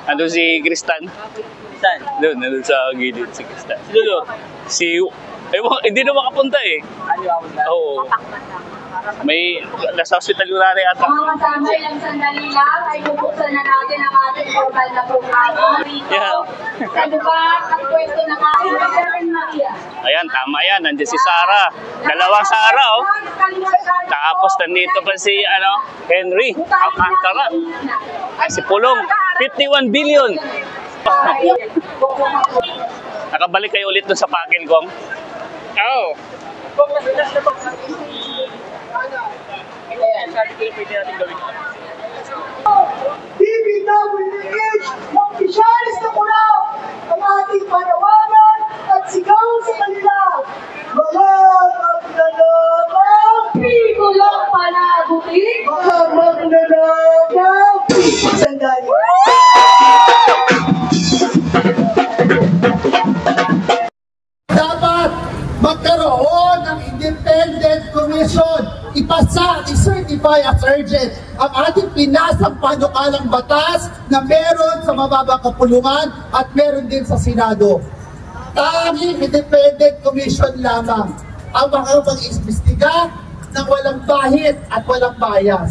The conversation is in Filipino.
Ando si Kristan. Doon sa gilid si Kristan. Hindi na makapunta eh. Oo. May nasa hospital yung nanay ata. Mga kasama, ilang sandali lang ay bubuksan na natin ang ating portal na programa. Sa lugar at pwesto ng ating Virgin Maria. Ayan, tama yan. Nandiyan si Sarah. Dalawang Sarah, oh. Tapos nandito pa si Henry Alcantara. Si Pulong. 51 billion. Nakabalik kayo ulit dun sa Pakilgong? Oo. DPWH, mag-isyalis na kulaw ang ating panawagan at sigaw sa kanila. Mga magnanakaw, Pikulong panagutin. mga magnanakaw, sandali. Dapat magkaroon ng independent commission, ipasa, i-certify as urgent ang ating pinasang panukalang batas na meron sa mababang kapulungan at meron din sa Senado. Tanging independent commission lamang ang makakapag-imbestiga ng walang bahid at walang bias.